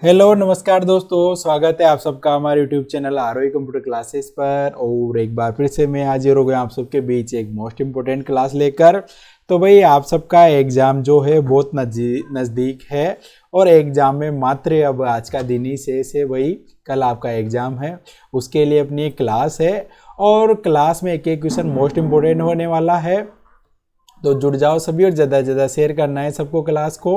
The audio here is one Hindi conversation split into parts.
हेलो नमस्कार दोस्तों, स्वागत है आप सबका हमारे यूट्यूब चैनल आरोही कंप्यूटर क्लासेस पर। और एक बार फिर से मैं हाजिर हो गया आप सबके बीच एक मोस्ट इम्पोर्टेंट क्लास लेकर। तो भाई आप सबका एग्ज़ाम जो है बहुत नज़दीक है और एग्ज़ाम में मात्र अब आज का दिन ही शेष है। वही कल आपका एग्ज़ाम है, उसके लिए अपनी एक क्लास है और क्लास में एक एक क्वेश्चन मोस्ट इम्पोर्टेंट होने वाला है। तो जुड़ जाओ सभी और ज़्यादा से ज़्यादा शेयर करना है सबको क्लास को।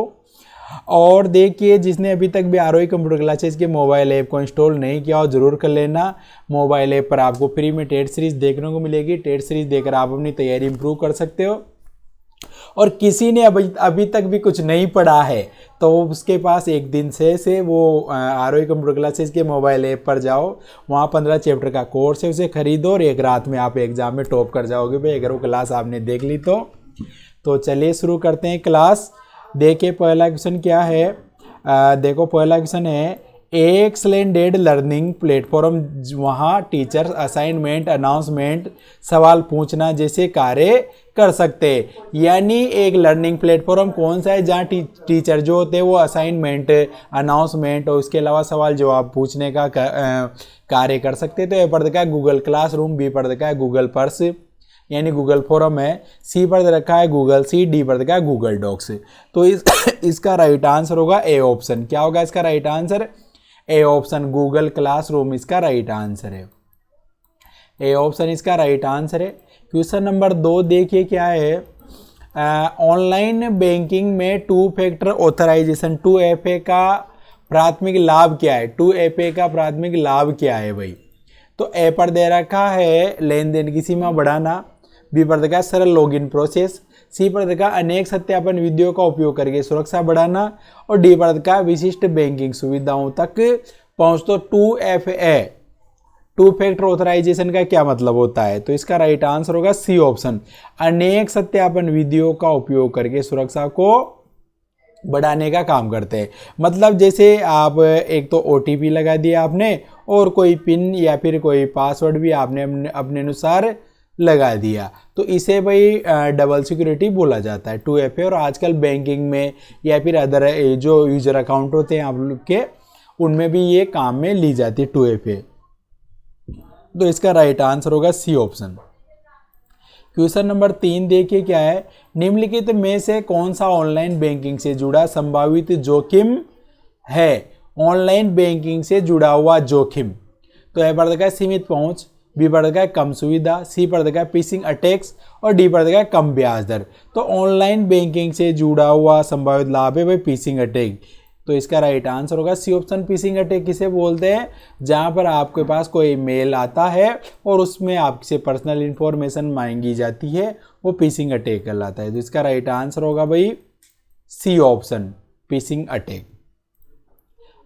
और देखिए, जिसने अभी तक भी आरोही कंप्यूटर क्लासेस के मोबाइल ऐप को इंस्टॉल नहीं किया हो जरूर कर लेना। मोबाइल ऐप पर आपको फ्री में टेट सीरीज देखने को मिलेगी। टेट सीरीज देखकर आप अपनी तैयारी इंप्रूव कर सकते हो। और किसी ने अभी तक भी कुछ नहीं पढ़ा है तो उसके पास एक दिन से वो आरोही कंप्यूटर क्लासेस के मोबाइल ऐप पर जाओ, वहाँ 15 चैप्टर का कोर्स है, उसे खरीदो और एक रात में आप एग्जाम में टॉप कर जाओगे भाई, अगर वो क्लास आपने देख ली तो चलिए शुरू करते हैं क्लास। देखिए पहला क्वेश्चन क्या है। देखो पहला क्वेश्चन है, एक्सलेंडेड लर्निंग प्लेटफॉर्म वहाँ टीचर्स असाइनमेंट अनाउंसमेंट सवाल पूछना जैसे कार्य कर सकते हैं। यानी एक लर्निंग प्लेटफॉर्म कौन सा है जहाँ टीचर जो होते हैं वो असाइनमेंट अनाउंसमेंट और उसके अलावा सवाल जवाब पूछने का कार्य कर सकते हैं। तो ए पर देखा है गूगल क्लासरूम, बी पर देखा है गूगल पर्स यानी गूगल फोरम है, सी पर रखा है गूगल सी, डी पर रखा है गूगल डॉक्स। तो इसका राइट आंसर होगा ए ऑप्शन। क्या होगा इसका right answer? A option, Google classroom इसका राइट आंसर है। ए ऑप्शन इसका राइट आंसर है। क्वेश्चन नंबर 2 देखिए क्या है। ऑनलाइन बैंकिंग में 2 फैक्टर ऑथराइजेशन 2FA का प्राथमिक लाभ क्या है? 2FA का प्राथमिक लाभ क्या है भाई? तो ए पर दे रखा है लेन देन की सीमा बढ़ाना, बी पर देखा सरल लॉगिन प्रोसेस, सी पर देखा अनेक सत्यापन विधियों का उपयोग करके सुरक्षा बढ़ाना और डी पर देखा विशिष्ट बैंकिंग सुविधाओं तक पहुंच। तो 2FA 2 फैक्टर ऑथराइजेशन का क्या मतलब होता है? तो इसका राइट आंसर होगा सी ऑप्शन, अनेक सत्यापन विधियों का उपयोग करके सुरक्षा को बढ़ाने का काम करते हैं। मतलब जैसे आप एक तो OTP लगा दिया आपने और कोई पिन या फिर कोई पासवर्ड भी आपने अपने अनुसार लगा दिया, तो इसे भाई डबल सिक्योरिटी बोला जाता है 2FA। और आजकल बैंकिंग में या फिर अदर जो यूजर अकाउंट होते हैं आप लोग के, उनमें भी ये काम में ली जाती है 2FA। तो इसका राइट आंसर होगा सी ऑप्शन। क्वेश्चन नंबर 3 देखिए क्या है। निम्नलिखित में से कौन सा ऑनलाइन बैंकिंग से जुड़ा संभावित जोखिम है? ऑनलाइन बैंकिंग से जुड़ा हुआ जोखिम। तो ए पर देखा है सीमित पहुंच, बी पर देखा है कम सुविधा, सी पर देखा है फिशिंग अटैक्स और डी पर देखा है कम ब्याज दर। तो ऑनलाइन बैंकिंग से जुड़ा हुआ संभावित लाभ है भाई फिशिंग अटैक। तो इसका राइट आंसर होगा सी ऑप्शन। फिशिंग अटैक किसे बोलते हैं? जहां पर आपके पास कोई मेल आता है और उसमें आपसे पर्सनल इंफॉर्मेशन मांगी जाती है, वो फिशिंग अटैक कहलाता है। तो इसका राइट आंसर होगा भाई सी ऑप्शन, फिशिंग अटैक।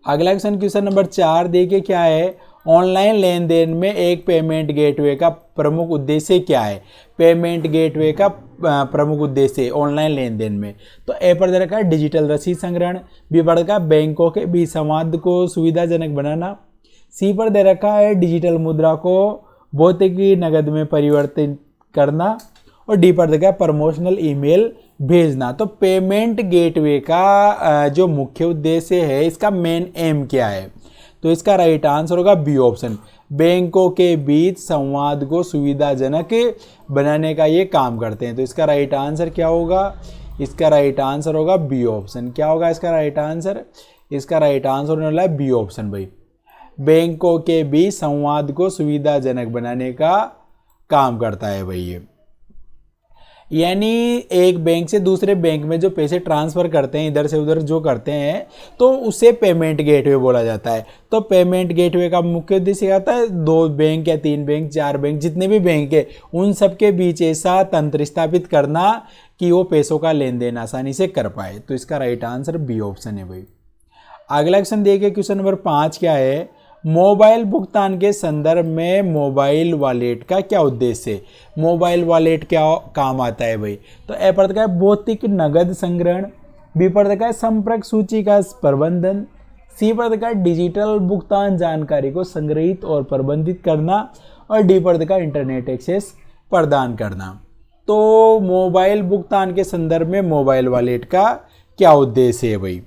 अगला क्वेश्चन नंबर 4 देखिए क्या है। ऑनलाइन लेन देन में एक पेमेंट गेटवे का प्रमुख उद्देश्य क्या है? पेमेंट गेटवे का प्रमुख उद्देश्य ऑनलाइन लेन देन में। तो ए पर दे रखा है डिजिटल रसीद संग्रहण, बी पर रखा है बैंकों के बीच संवाद को सुविधाजनक बनाना, सी पर दे रखा है डिजिटल मुद्रा को भौतिक नकद में परिवर्तित करना और डी पर देखा है प्रमोशनल ईमेल भेजना। तो पेमेंट गेटवे का जो मुख्य उद्देश्य है, इसका मेन एम क्या है? तो इसका राइट आंसर होगा बी ऑप्शन, बैंकों के बीच संवाद को सुविधाजनक बनाने का ये काम करते हैं। तो इसका राइट आंसर क्या होगा? इसका राइट आंसर होगा बी ऑप्शन। क्या होगा इसका राइट आंसर? इसका राइट आंसर होने वाला है बी ऑप्शन भाई, बैंकों के बीच संवाद को सुविधाजनक बनाने का काम करता है भाई ये। यानी एक बैंक से दूसरे बैंक में जो पैसे ट्रांसफ़र करते हैं, इधर से उधर जो करते हैं, तो उसे पेमेंट गेटवे बोला जाता है। तो पेमेंट गेटवे का मुख्य उद्देश्य क्या होता है? 2 बैंक या 3 बैंक 4 बैंक जितने भी बैंक है उन सबके बीच ऐसा तंत्र स्थापित करना कि वो पैसों का लेन देन आसानी से कर पाए। तो इसका राइट आंसर बी ऑप्शन है भाई। अगला क्वेश्चन देखिए, क्वेश्चन नंबर 5 क्या है। मोबाइल भुगतान के संदर्भ में मोबाइल वॉलेट का क्या उद्देश्य है? मोबाइल वॉलेट क्या काम आता है भाई? तो ए पर देखा है भौतिक नगद संग्रहण, बी पर देखा है संपर्क सूची का प्रबंधन, सी पर देखा है डिजिटल भुगतान जानकारी को संग्रहित और प्रबंधित करना और डी पर देखा है इंटरनेट एक्सेस प्रदान करना। तो मोबाइल भुगतान के संदर्भ में मोबाइल वॉलेट का क्या उद्देश्य है भाई?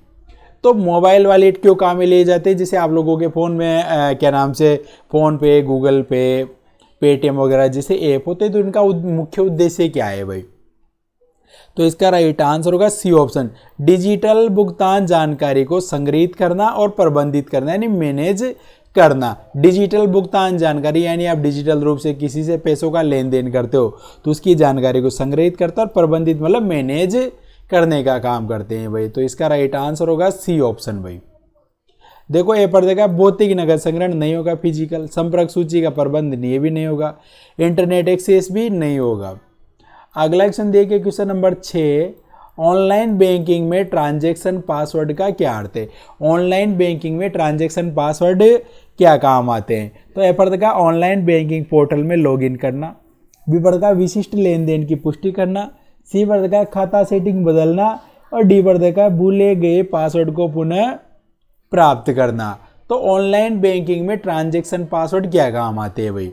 तो मोबाइल वॉलेट क्यों काम में लिए जाते हैं? जैसे आप लोगों के फ़ोन में क्या नाम से फ़ोन पे, गूगल पे, पेटीएम वगैरह जैसे ऐप होते हैं, तो इनका मुख्य उद्देश्य क्या है भाई? तो इसका राइट आंसर होगा सी ऑप्शन, डिजिटल भुगतान जानकारी को संग्रहित करना और प्रबंधित करना, यानी मैनेज करना। डिजिटल भुगतान जानकारी यानी आप डिजिटल रूप से किसी से पैसों का लेन देन करते हो तो उसकी जानकारी को संग्रहित करता है, और प्रबंधित मतलब मैनेज करने का काम करते हैं भाई। तो इसका राइट आंसर होगा सी ऑप्शन भाई। देखो ए पर देखा, भौतिक नगद संग्रहण नहीं होगा, फिजिकल संपर्क सूची का प्रबंध ये भी नहीं होगा, इंटरनेट एक्सेस भी नहीं होगा। अगला क्वेश्चन देखिए, क्वेश्चन नंबर 6, ऑनलाइन बैंकिंग में ट्रांजैक्शन पासवर्ड का क्या अर्थ है? ऑनलाइन बैंकिंग में ट्रांजैक्शन पासवर्ड क्या काम आते हैं? तो ए पर देखा, ऑनलाइन बैंकिंग पोर्टल में लॉगिन करना, बी पर देखा विशिष्ट लेन देन की पुष्टि करना, सी पर देखा खाता सेटिंग बदलना, और डी पर देखा भूले गए पासवर्ड को पुनः प्राप्त करना। तो ऑनलाइन बैंकिंग में ट्रांजैक्शन पासवर्ड क्या काम आते हैं भाई?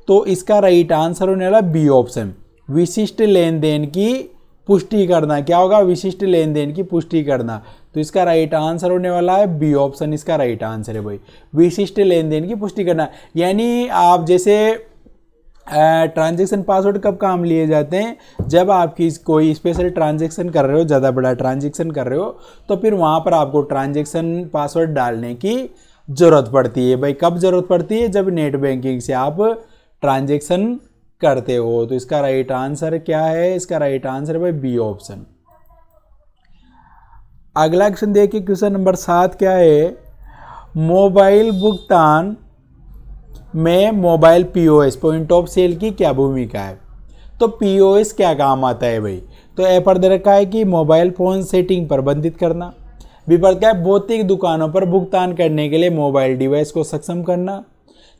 तो इसका राइट आंसर होने वाला बी ऑप्शन, विशिष्ट लेन देन की पुष्टि करना। क्या होगा? विशिष्ट लेन देन की पुष्टि करना। तो इसका राइट आंसर होने वाला है बी ऑप्शन, इसका राइट आंसर है भाई, विशिष्ट लेन देन की पुष्टि करना। यानी आप जैसे ट्रांजैक्शन पासवर्ड कब काम लिए जाते हैं? जब आप कोई स्पेशल ट्रांजैक्शन कर रहे हो, ज़्यादा बड़ा ट्रांजैक्शन कर रहे हो, तो फिर वहाँ पर आपको ट्रांजैक्शन पासवर्ड डालने की ज़रूरत पड़ती है भाई। कब ज़रूरत पड़ती है? जब नेट बैंकिंग से आप ट्रांजैक्शन करते हो। तो इसका राइट आंसर क्या है? इसका राइट आंसर है भाई बी ऑप्शन। अगला क्वेश्चन देखिए, क्वेश्चन नंबर 7 क्या है? मोबाइल भुगतान में mobile POS point of sale की क्या भूमिका है? तो पीओएस क्या काम आता है भाई? तो ए पर दे रखा है कि मोबाइल फोन सेटिंग प्रबंधित करना, बी पर क्या है भौतिक दुकानों पर भुगतान करने के लिए मोबाइल डिवाइस को सक्षम करना,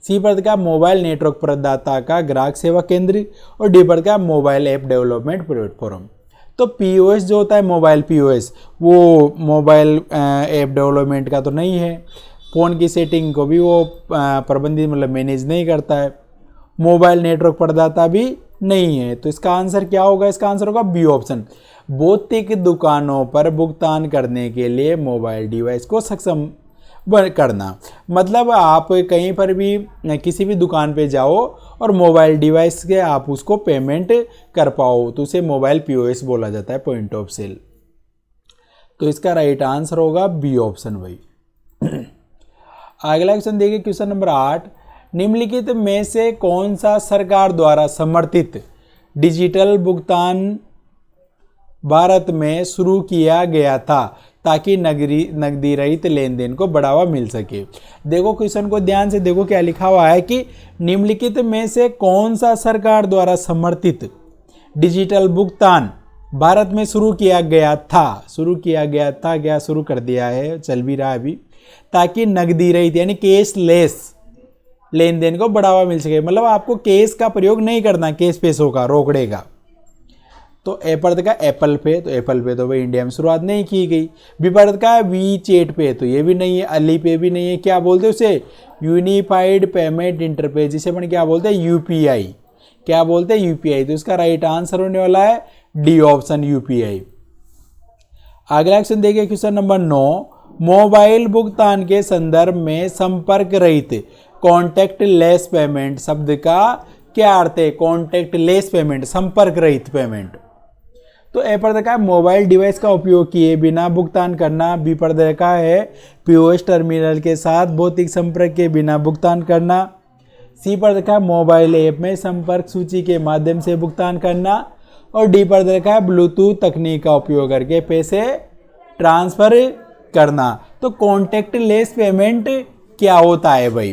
सी पर क्या मोबाइल नेटवर्क प्रदाता का ग्राहक सेवा केंद्र, और डी पर क्या मोबाइल ऐप डेवलपमेंट प्लेटफॉर्म। तो पीओएस जो होता है मोबाइल पीओएस, वो मोबाइल ऐप डेवलपमेंट का तो नहीं है, फ़ोन की सेटिंग को भी वो प्रबंधित मतलब मैनेज नहीं करता है, मोबाइल नेटवर्क प्रदाता भी नहीं है। तो इसका आंसर क्या होगा? इसका आंसर होगा बी ऑप्शन, भौतिक दुकानों पर भुगतान करने के लिए मोबाइल डिवाइस को सक्षम करना। मतलब आप कहीं पर भी किसी भी दुकान पे जाओ और मोबाइल डिवाइस के आप उसको पेमेंट कर पाओ, तो उसे मोबाइल पीओएस बोला जाता है, पॉइंट ऑफ सेल। तो इसका राइट आंसर होगा बी ऑप्शन भाई। अगला क्वेश्चन देखिए, क्वेश्चन नंबर 8, निम्नलिखित में से कौन सा सरकार द्वारा समर्थित डिजिटल भुगतान भारत में शुरू किया गया था ताकि नकदी रहित लेन देन को बढ़ावा मिल सके? देखो क्वेश्चन को ध्यान से देखो, क्या लिखा हुआ है कि निम्नलिखित में से कौन सा सरकार द्वारा समर्थित डिजिटल भुगतान भारत में शुरू किया गया था? शुरू किया गया था, क्या शुरू कर दिया है, चल भी रहा है अभी, ताकि नकदी रहित यानी कैशलेस लेन देन को बढ़ावा मिल सके। मतलब आपको कैश का प्रयोग नहीं करना, कैश पैसों का, रोकड़े का। तो ए पर का एप्पल पे, तो एप्पल पे तो भाई इंडिया में शुरुआत नहीं की गई। बी पर का वी चैट पे, तो ये भी नहीं है, अली पे भी नहीं है, क्या बोलते हैं उसे? यूनिफाइड पेमेंट इंटरफेस, जिसे अपन क्या बोलते हैं? यूपीआई। क्या बोलते हैं? यूपीआई। तो इसका राइट आंसर होने वाला है डी ऑप्शन, यूपीआई। अगला क्वेश्चन देखिए, क्वेश्चन नंबर 9, मोबाइल भुगतान के संदर्भ में संपर्क रहित कॉन्टैक्ट लेस पेमेंट शब्द का क्या अर्थ है? कॉन्टैक्ट लेस पेमेंट, संपर्क रहित पेमेंट। तो ए पर देखा है मोबाइल डिवाइस का उपयोग किए बिना भुगतान करना, बी पर देखा है पीओएस टर्मिनल के साथ भौतिक संपर्क के बिना भुगतान करना, सी पर देखा है मोबाइल ऐप में संपर्क सूची के माध्यम से भुगतान करना, और डी पर देखा है ब्लूटूथ तकनीक का उपयोग करके पैसे ट्रांसफर करना। तो कॉन्टैक्ट लेस पेमेंट क्या होता है भाई?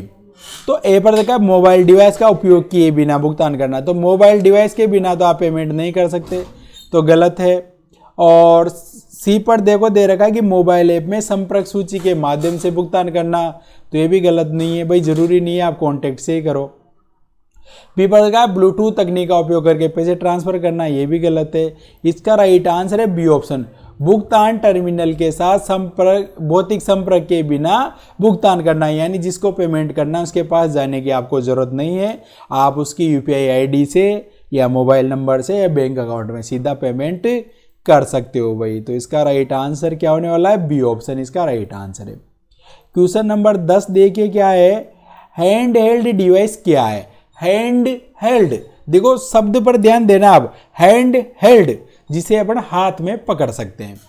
तो ए पर देखा है मोबाइल डिवाइस का उपयोग किए बिना भुगतान करना। तो मोबाइल डिवाइस के बिना तो आप पेमेंट नहीं कर सकते, तो गलत है। और सी पर देखो दे रखा है कि मोबाइल ऐप में संपर्क सूची के माध्यम से भुगतान करना, तो ये भी गलत नहीं है भाई, जरूरी नहीं है आप कॉन्टैक्ट से ही करो। बी पर देखा है ब्लूटूथ तकनीक का उपयोग करके पैसे ट्रांसफर करना, ये भी गलत है। इसका राइट आंसर है बी ऑप्शन, भुगतान टर्मिनल के साथ संपर्क भौतिक संपर्क के बिना भुगतान करना, यानी जिसको पेमेंट करना उसके पास जाने की आपको ज़रूरत नहीं है, आप उसकी यूपीआई आईडी से या मोबाइल नंबर से या बैंक अकाउंट में सीधा पेमेंट कर सकते हो भाई। तो इसका राइट आंसर क्या होने वाला है, बी ऑप्शन इसका राइट आंसर है। क्वेश्चन नंबर 10 देखिए क्या है, हैंड हेल्ड डिवाइस क्या है। हैंड हेल्ड, देखो शब्द पर ध्यान देना आप, हैंड हेल्ड जिसे अपन हाथ में पकड़ सकते हैं।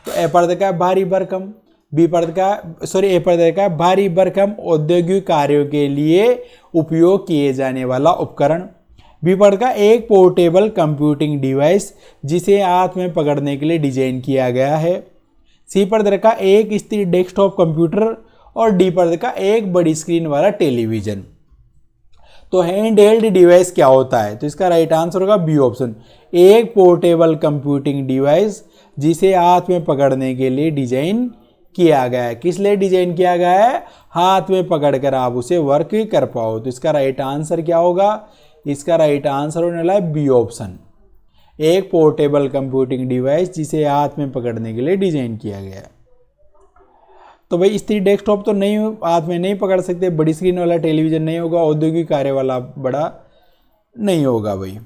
तो ए पर देखा है भारी भरकम, बी पर देखा सॉरी ए पर देखा है भारी भरकम औद्योगिक कार्यों के लिए उपयोग किए जाने वाला उपकरण। बी पर का एक पोर्टेबल कंप्यूटिंग डिवाइस जिसे हाथ में पकड़ने के लिए डिजाइन किया गया है। सी पर देखा एक स्थिर डेस्कटॉप कंप्यूटर और डी पर देखा एक बड़ी स्क्रीन वाला टेलीविजन। तो हैंड हेल्ड डिवाइस क्या होता है, तो इसका राइट आंसर होगा बी ऑप्शन, एक पोर्टेबल कंप्यूटिंग डिवाइस जिसे हाथ में पकड़ने के लिए डिजाइन किया गया है। किस लिए डिजाइन किया गया है, हाथ में पकड़कर आप उसे वर्क कर पाओ। तो इसका राइट आंसर क्या होगा, इसका राइट आंसर होने वाला है बी ऑप्शन, एक पोर्टेबल कंप्यूटिंग डिवाइस जिसे हाथ में पकड़ने के लिए डिजाइन किया गया है। तो भाई स्थिर डेस्कटॉप तो नहीं, हाथ में नहीं पकड़ सकते, बड़ी स्क्रीन वाला टेलीविजन नहीं होगा, औद्योगिक कार्य वाला बड़ा नहीं होगा भाई।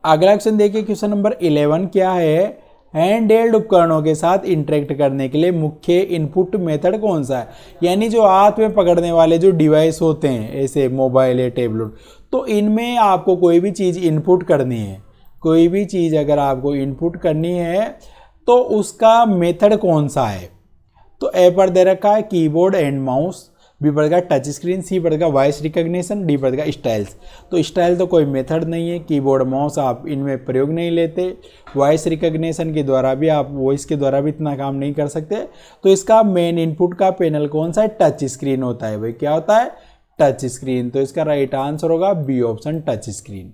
अगला क्वेश्चन देखिए, क्वेश्चन नंबर 11 क्या है, हैंड हेल्ड उपकरणों के साथ इंटरेक्ट करने के लिए मुख्य इनपुट मेथड कौन सा है। यानी जो हाथ में पकड़ने वाले जो डिवाइस होते हैं, ऐसे मोबाइल या टेबलेट, तो इनमें आपको कोई भी चीज़ इनपुट करनी है, कोई भी चीज़ अगर आपको इनपुट करनी है तो उसका मेथड कौन सा है। तो ए पर दे रखा है कीबोर्ड एंड माउस, बी पर का टच स्क्रीन, सी पर का वॉइस रिकॉग्निशन, डी पर का स्टाइल्स। तो स्टाइल तो कोई मेथड नहीं है, कीबोर्ड माउस आप इनमें प्रयोग नहीं लेते, वॉइस रिकॉग्निशन के द्वारा भी आप वॉइस के द्वारा भी इतना काम नहीं कर सकते। तो इसका मेन इनपुट का पैनल कौन सा है, टच स्क्रीन होता है भाई। क्या होता है, टच स्क्रीन। तो इसका राइट आंसर होगा बी ऑप्शन, टच स्क्रीन।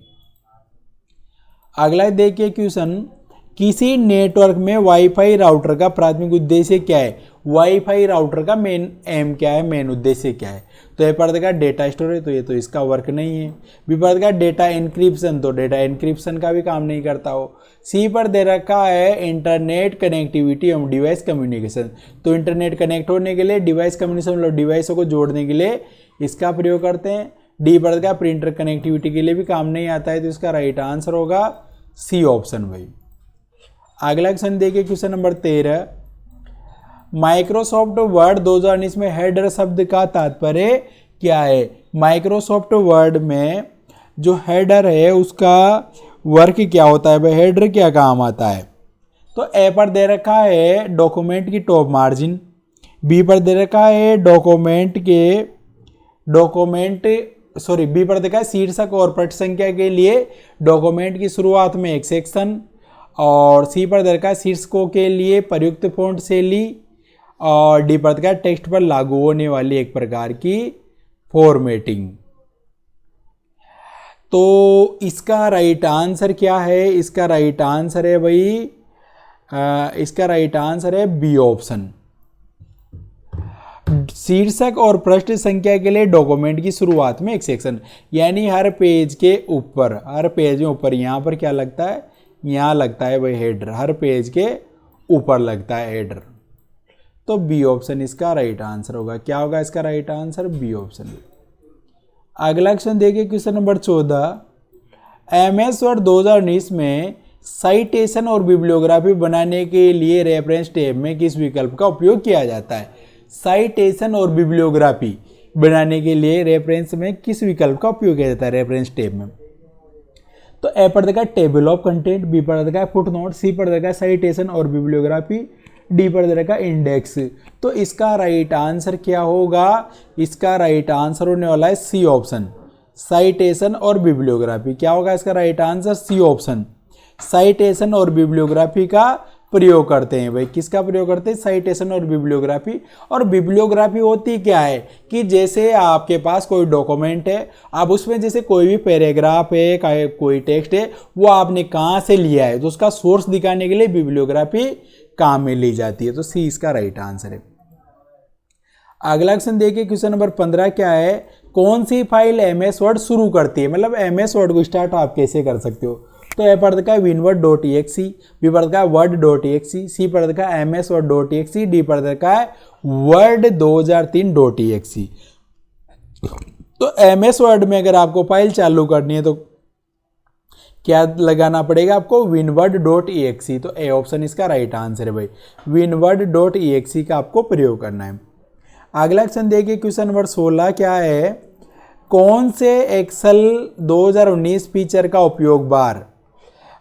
अगला देखिए क्वेश्चन, किसी नेटवर्क में वाईफाई राउटर का प्राथमिक उद्देश्य क्या है। वाईफाई राउटर का मेन एम क्या है, मेन उद्देश्य क्या है। तो ए पर देखा डेटा स्टोरेज, तो ये तो इसका वर्क नहीं है। बी पर देखा डेटा इंक्रिप्शन, तो डेटा इंक्रिप्शन का भी काम नहीं करता हो। सी पर दे रखा है इंटरनेट कनेक्टिविटी एवं डिवाइस कम्युनिकेशन, तो इंटरनेट कनेक्ट होने के लिए, डिवाइस कम्युनिकेशन मतलब डिवाइसों को जोड़ने के लिए इसका प्रयोग करते हैं। डी पर देखा प्रिंटर कनेक्टिविटी के लिए भी काम नहीं आता है। तो इसका राइट आंसर होगा सी ऑप्शन भाई। अगला क्वेश्चन देखिए, क्वेश्चन नंबर 13, माइक्रोसॉफ्ट वर्ड 2019 में हेडर शब्द का तात्पर्य क्या है। माइक्रोसॉफ्ट वर्ड में जो हेडर है उसका वर्क क्या होता है भाई, हेडर क्या काम आता है। तो ए पर दे रखा है डॉक्यूमेंट की टॉप मार्जिन, बी पर दे रखा है बी पर देखा है शीर्षक और पृष्ठ संख्या के लिए डॉक्यूमेंट की शुरुआत में एक सेक्शन, और सी पर दे रखा है शीर्षकों के लिए प्रयुक्त फॉन्ट शैली, और डी पर देखा है टेक्स्ट पर लागू होने वाली एक प्रकार की फॉर्मेटिंग। तो इसका राइट आंसर क्या है, इसका राइट आंसर है भाई, इसका राइट आंसर है बी ऑप्शन, शीर्षक और पृष्ठ संख्या के लिए डॉक्यूमेंट की शुरुआत में एक सेक्शन। यानी हर पेज के ऊपर, हर पेज में ऊपर यहाँ पर क्या लगता है, यहाँ लगता है भाई हेडर, हर पेज के ऊपर लगता है हेडर। तो बी ऑप्शन इसका राइट आंसर होगा। क्या होगा इसका राइट आंसर, बी ऑप्शन। अगला क्वेश्चन देखिए, क्वेश्चन नंबर 14, MS वर्ड 2019 में साइटेशन और बिब्लियोग्राफी बनाने के लिए रेफरेंस टैब में किस विकल्प का उपयोग किया जाता है। साइटेशन और बिब्लियोग्राफी बनाने के लिए रेफरेंस में किस विकल्प का उपयोग किया जाता है रेफरेंस टैब में। तो ए पर देखा टेबल ऑफ कंटेंट, बी पर देखा फुटनोट, सी पर देखा साइटेशन और बिब्लियोग्राफी, डी पर देखा इंडेक्स। तो इसका राइट आंसर क्या होगा, इसका राइट आंसर होने वाला है सी ऑप्शन, साइटेशन और बिब्लियोग्राफी। क्या होगा इसका right answer, c option, citation और बिब्लियोग्राफी का प्रयोग करते हैं भाई। किसका प्रयोग करते हैं, साइटेशन और बिब्लियोग्राफी। और बिब्लियोग्राफी होती क्या है कि जैसे आपके पास कोई डॉक्यूमेंट है, आप उसमें जैसे कोई भी पैराग्राफ है, कोई टेक्स्ट है, वो आपने कहाँ से लिया है, तो उसका सोर्स दिखाने के लिए बिब्लियोग्राफी काम में ली जाती है। तो सी इसका राइट आंसर है। अगला क्वेश्चन देखिए, क्वेश्चन नंबर 15 क्या है, कौन सी फाइल MS वर्ड शुरू करती है, मतलब MS वर्ड को स्टार्ट आप कैसे कर सकते हो। तो ए पर देखा winword.exe, बी पर देखा word.exe, सी पर देखा msword.exe, डी पर देखा है word 2003.exe। तो MS वर्ड में अगर आपको फाइल चालू करनी है तो क्या लगाना पड़ेगा आपको, विनवर्ड डॉट ई एक्स, तो ए ऑप्शन इसका राइट आंसर है भाई, विनवर्ड डॉट ई एक्स का आपको प्रयोग करना है। अगला क्वेश्चन देखिए, क्वेश्चन नंबर 16 क्या है, कौन से एक्सेल 2019 फीचर का उपयोग बार,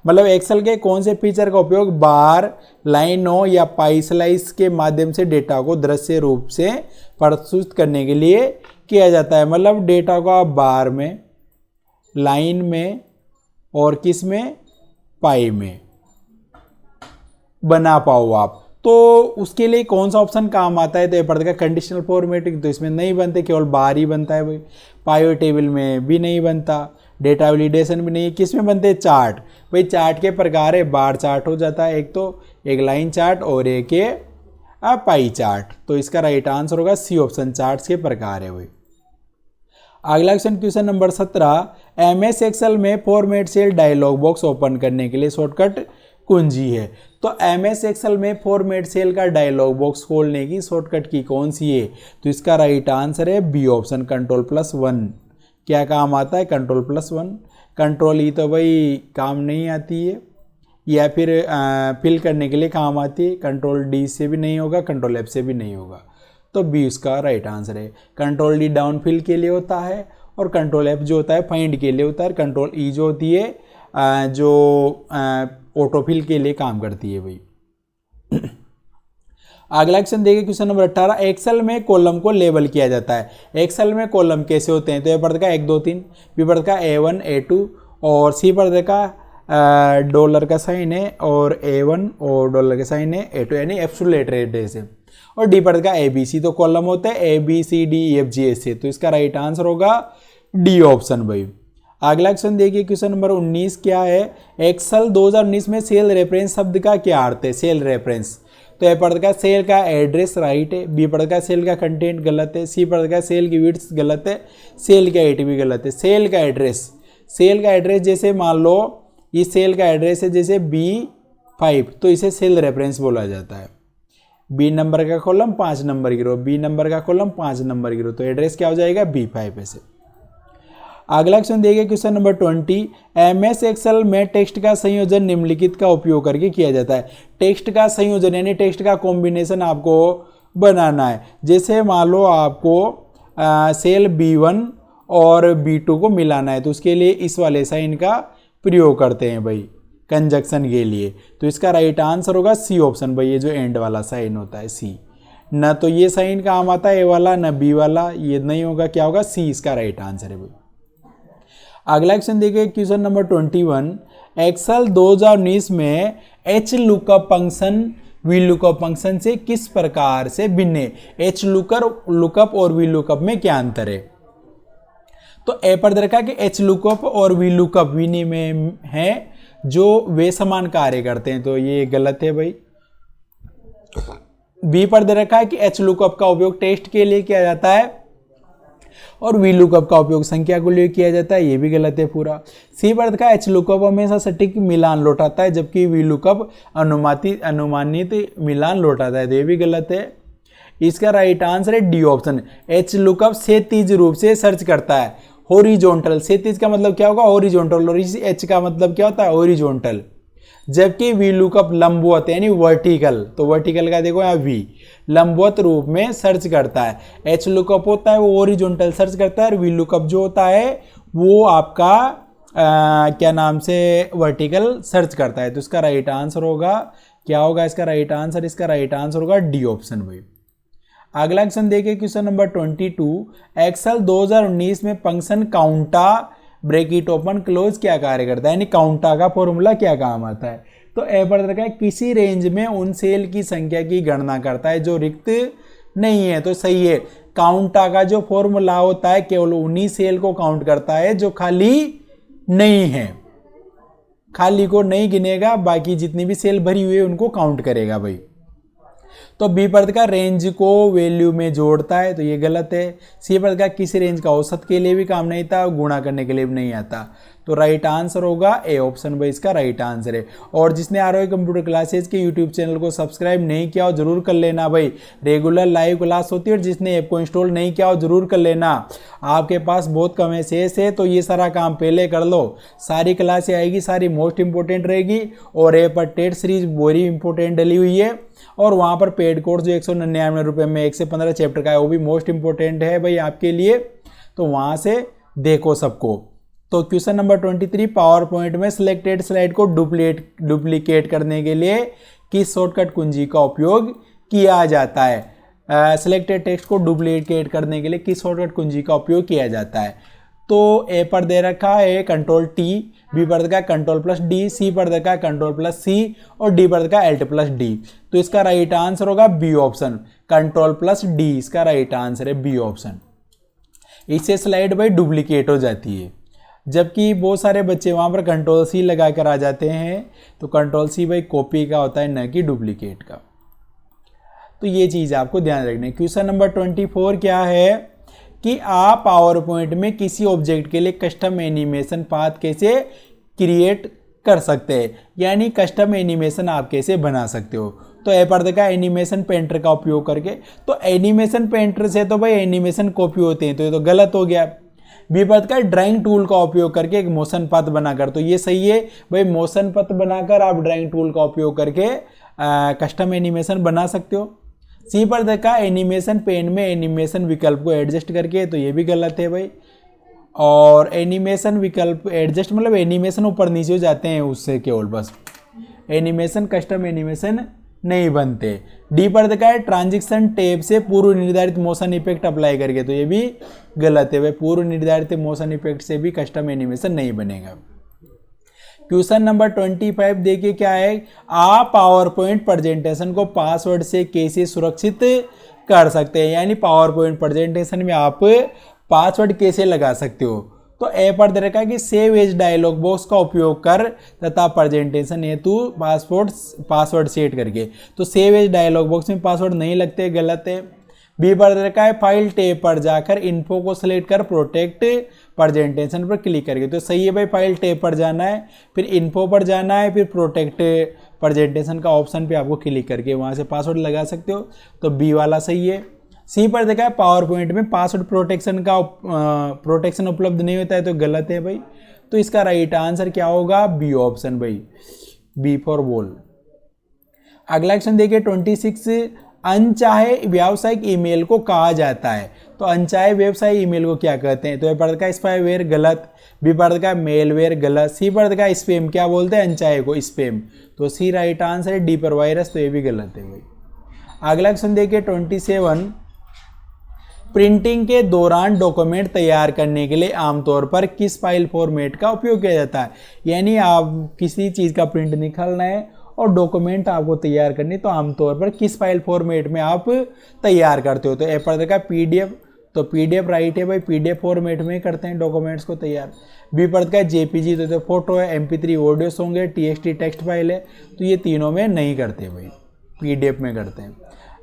मतलब एक्सेल के कौन से फीचर का उपयोग बार, लाइनों या पाई स्लाइस के माध्यम से डेटा को दृश्य रूप से प्रस्तुत करने के लिए किया जाता है। मतलब डेटा को आप बार में, लाइन में और किस में, पाई में बना पाओ आप, तो उसके लिए कौन सा ऑप्शन काम आता है, तो ये पड़ेगा कंडीशनल फॉर्मेटिंग, तो इसमें नहीं बनते, केवल बार ही बनता है भाई। पाई टेबल में भी नहीं बनता, डेटा वैलिडेशन भी नहीं, किस में बनते हैं, चार्ट। भाई चार्ट के प्रकार है, बार चार्ट हो जाता है एक, तो एक लाइन चार्ट और एक है पाई चार्ट, तो इसका राइट आंसर होगा सी ऑप्शन, चार्ट्स के प्रकार है भाई। अगला question, question number 17, MS Excel में format cell dialog box open करने के लिए शॉर्टकट कुंजी है। तो एमएस एक्सेल में फॉर्मेट सेल का डायलॉग बॉक्स खोलने की शॉर्टकट की कौन सी है, तो इसका राइट आंसर है बी ऑप्शन, कंट्रोल+1। क्या काम आता है, कंट्रोल+1। कंट्रोल ई तो भाई काम नहीं आती है, या फिर फिल करने के लिए काम आती है, कंट्रोल डी से भी नहीं होगा, कंट्रोल एफ से भी नहीं होगा, तो बी उसका राइट आंसर है। कंट्रोल डी डाउन फिल के लिए होता है, और कंट्रोल एफ जो होता है फाइंड के लिए होता है, कंट्रोल ई जो होती है जो ऑटोफिल के लिए काम करती है भाई। अगला क्वेश्चन देखिए, क्वेश्चन नंबर 18, एक्सेल में कॉलम को लेबल किया जाता है। एक्सेल में कॉलम कैसे होते हैं, तो ए पढ़ का 1 2 3, बी पढ़ का A1 A2 और सी पढ़ का डॉलर का साइन है और A1 और डॉलर का साइन है A2, यानी एब्सोल्यूट एड्रेस है, और डी पढ़ का ABC, तो कॉलम होते हैं ABCDEFGH, तो इसका राइट आंसर होगा डी ऑप्शन भाई। अगला क्वेश्चन देखिए, क्वेश्चन नंबर 19 क्या है, एक्सेल 2019 में सेल रेफरेंस शब्द का क्या अर्थ है, सेल रेफरेंस, तो ए पढ़ का सेल का एड्रेस राइट है, बी पढ़ का सेल का कंटेंट गलत है, सी पढ़ का सेल की विड्थ गलत है, सेल का एट भी गलत है। सेल का एड्रेस, सेल का एड्रेस जैसे मान लो ये सेल का एड्रेस है जैसे B5, तो इसे सेल रेफरेंस बोला जाता है। बी नंबर का कॉलम 5 नंबर की रो, बी नंबर का कॉलम 5 नंबर की रो, तो एड्रेस क्या हो जाएगा, B5 ऐसे। अगला क्वेश्चन देखिए, क्वेश्चन नंबर 20, एमएस एक्सेल में टेक्स्ट का संयोजन निम्नलिखित का उपयोग करके किया जाता है। टेक्स्ट का संयोजन यानी टेक्स्ट का कॉम्बिनेशन आपको बनाना है। जैसे मान लो आपको सेल B1 और B2 को मिलाना है, तो उसके लिए इस वाले साइन का प्रयोग करते हैं भाई कंजक्शन के लिए, तो इसका राइट आंसर होगा सी ऑप्शन भाई, ये जो एंड वाला साइन होता है सी। न तो ये साइन काम आता है ए वाला, न बी वाला, ये नहीं होगा, क्या होगा, सी इसका राइट आंसर है भाई। अगला क्वेश्चन देखिए, क्वेश्चन नंबर 21, एक्सेल 2019 में H lookup function V lookup function से किस प्रकार से भिन्न है। एच लुकअप और वी लुकअप में क्या अंतर है, तो ए पर रखा कि एच लुकअप और वी लुकअप विनी में है जो वे समान कार्य करते हैं, तो ये गलत है भाई। बी पर दे रखा है कि एच लुकअप का उपयोग टेक्स्ट के लिए किया जाता है और वी लुकअप का उपयोग संख्या को लिए किया जाता है, ये भी गलत है पूरा। सी पर देखा एच लुकअप हमेशा सटीक मिलान लौटाता है, जबकि वी लुकअप अनुमानित मिलान लौटाता है, तो ये भी गलत है। इसका राइट आंसर है डी ऑप्शन, एच लुकअप क्षैतिज रूप से सर्च करता है, हॉरिजॉन्टल। क्षैतिज का मतलब क्या होगा, हॉरिजॉन्टल, और इस एच का मतलब क्या होता है, हॉरिजॉन्टल, जबकि वी लुकअप लंबवत यानी वर्टिकल, तो वर्टिकल का देखो यहाँ वी लंबवत रूप में सर्च करता है। एच लुकअप होता है वो हॉरिजॉन्टल सर्च करता है, और वी लुकअप जो होता है वो आपका क्या नाम से वर्टिकल सर्च करता है, तो इसका राइट आंसर होगा, क्या होगा इसका राइट आंसर, इसका राइट आंसर होगा डी ऑप्शन भाई। अगला क्वेश्चन देखिए, क्वेश्चन नंबर 22, एक्सेल 2019 में फंक्शन काउंटा ब्रैकेट ओपन क्लोज क्या कार्य करता है, यानी काउंटा का फॉर्मूला क्या काम आता है, तो ए पर रखा है किसी रेंज में उन सेल की संख्या की गणना करता है जो रिक्त नहीं है, तो सही है। काउंटा का जो फॉर्मूला होता है केवल उन्हीं सेल को काउंट करता है जो खाली नहीं है, खाली को नहीं गिनेगा, बाकी जितनी भी सेल भरी हुई है उनको काउंट करेगा भाई। तो बी पद का रेंज को वैल्यू में जोड़ता है, तो ये गलत है। सी पद का किसी रेंज का औसत के लिए भी काम नहीं था, गुणा करने के लिए भी नहीं आता, तो राइट आंसर होगा ए ऑप्शन भाई इसका राइट आंसर है। और जिसने आरोही कंप्यूटर क्लासेज के यूट्यूब चैनल को सब्सक्राइब नहीं किया हो जरूर कर लेना भाई, रेगुलर लाइव क्लास होती है। और जिसने ऐप को इंस्टॉल नहीं किया हो जरूर कर लेना, आपके पास बहुत कम शेष है तो ये सारा काम पहले कर लो। सारी क्लासें आएगी, सारी मोस्ट इंपॉर्टेंट रहेगी। और ऐप पर टेट सीरीज वेरी इंपॉर्टेंट डली हुई है। और वहाँ पर पेड कोर्स जो 199 रुपये में 1 से 15 चैप्टर का है वो भी मोस्ट इंपॉर्टेंट है भाई आपके लिए, तो वहाँ से देखो सबको। तो क्वेश्चन नंबर 23, पावर पॉइंट में सिलेक्टेड स्लाइड को डुप्लीकेट करने के लिए किस शॉर्टकट कुंजी का उपयोग किया जाता है। सिलेक्टेड टेक्स्ट को डुप्लीकेट करने के लिए किस शॉर्टकट कुंजी का उपयोग किया जाता है। तो ए पर दे रखा है कंट्रोल टी, बी पर देखा कंट्रोल प्लस डी, सी पर देखा कंट्रोल प्लस सी और डी पर देखा एल्ट प्लस डी। तो इसका राइट आंसर होगा b option, control plus d इसका राइट आंसर है बी ऑप्शन। इससे स्लाइड भाई डुप्लीकेट हो जाती है, जबकि बहुत सारे बच्चे वहाँ पर कंट्रोल सी लगा कर आ जाते हैं। तो कंट्रोल सी भाई कॉपी का होता है न कि डुप्लीकेट का, तो ये चीज़ आपको ध्यान रखनी है। क्वेश्चन नंबर 24 क्या है कि आप पावर पॉइंट में किसी ऑब्जेक्ट के लिए कस्टम एनिमेशन पाथ कैसे क्रिएट कर सकते हैं, यानी कस्टम एनिमेशन आप कैसे बना सकते हो। तो ए पर देखा एनिमेशन पेंटर का उपयोग करके, तो एनिमेशन पेंटर से तो भाई एनिमेशन कॉपी होते हैं तो ये तो गलत हो गया। बी पर देखा ड्राइंग टूल का उपयोग करके एक मोशन पथ बनाकर, तो ये सही है भाई, मोशन पथ बनाकर आप ड्राइंग टूल का उपयोग करके कस्टम एनिमेशन बना सकते हो। सी पर देखा एनिमेशन पेन में एनिमेशन विकल्प को एडजस्ट करके, तो ये भी गलत है भाई। और एनिमेशन विकल्प एडजस्ट मतलब एनिमेशन ऊपर नीचे हो जाते हैं उससे केवल, बस एनिमेशन कस्टम एनिमेशन नहीं बनते। डी पर देखा है ट्रांजिशन टेप से पूर्व निर्धारित मोशन इफेक्ट अप्लाई करके, तो ये भी गलत है भाई, पूर्व निर्धारित मोशन इफेक्ट से भी कस्टम एनिमेशन नहीं बनेगा। क्वेश्चन नंबर 25 देखिए क्या है, आप पावर पॉइंट प्रेजेंटेशन को पासवर्ड से कैसे सुरक्षित कर सकते हैं, यानी पावर पॉइंट प्रेजेंटेशन में आप पासवर्ड कैसे लगा सकते हो। तो ए पर दे रखा है कि सेव एज डायलॉग बॉक्स का उपयोग कर तथा प्रेजेंटेशन हेतु पासवर्ड सेट करके, तो सेव एज डायलॉग बॉक्स में पासवर्ड नहीं लगते, गलत है। बी पर दे रखा है फाइल टैब पर जाकर इन्फो को सिलेक्ट कर प्रोटेक्ट प्रेजेंटेशन पर क्लिक करके, तो सही है भाई, फाइल टैब पर जाना है, फिर इन्फो पर जाना है, फिर प्रोटेक्ट प्रेजेंटेशन का ऑप्शन पे आपको क्लिक करके वहाँ से पासवर्ड लगा सकते हो, तो बी वाला सही है। सी पर देखा है पावर पॉइंट में पासवर्ड प्रोटेक्शन उपलब्ध नहीं होता है, तो गलत है भाई। तो इसका राइट आंसर क्या होगा, बी ऑप्शन भाई, बी फॉर बॉल। अगला क्वेश्चन देखिए 26, अनचाहे व्यावसायिक ईमेल को कहा जाता है, तो अनचाहे व्यवसायिक ईमेल को क्या कहते हैं। तो ए पर देखा स्पाईवेयर गलत, बी पर देखा मेलवेयर गलत, सी पर देखा स्पैम क्या बोलते हैं अनचाहे को, स्पैम, तो सी राइट आंसर है। डी पर वायरस, तो ये भी गलत है भाई। अगला क्वेश्चन देखिए 27, प्रिंटिंग के दौरान डॉक्यूमेंट तैयार करने के लिए आमतौर पर किस फाइल फॉर्मेट का उपयोग किया जाता है, यानी आप किसी चीज़ का प्रिंट निकालना है और डॉक्यूमेंट आपको तैयार करनी, तो आमतौर पर किस फाइल फॉर्मेट में आप तैयार करते हो। तो ए पर देखा पीडीएफ, तो पीडीएफ राइट है भाई, पीडीएफ फॉर्मेट में करते हैं डॉक्यूमेंट्स को तैयार। बी पर देखा जेपीजी, तो फोटो है, MP3 ऑडियोस होंगे, TXT टेक्स्ट फाइल है, तो ये तीनों में नहीं करते भाई, पीडीएफ में करते हैं।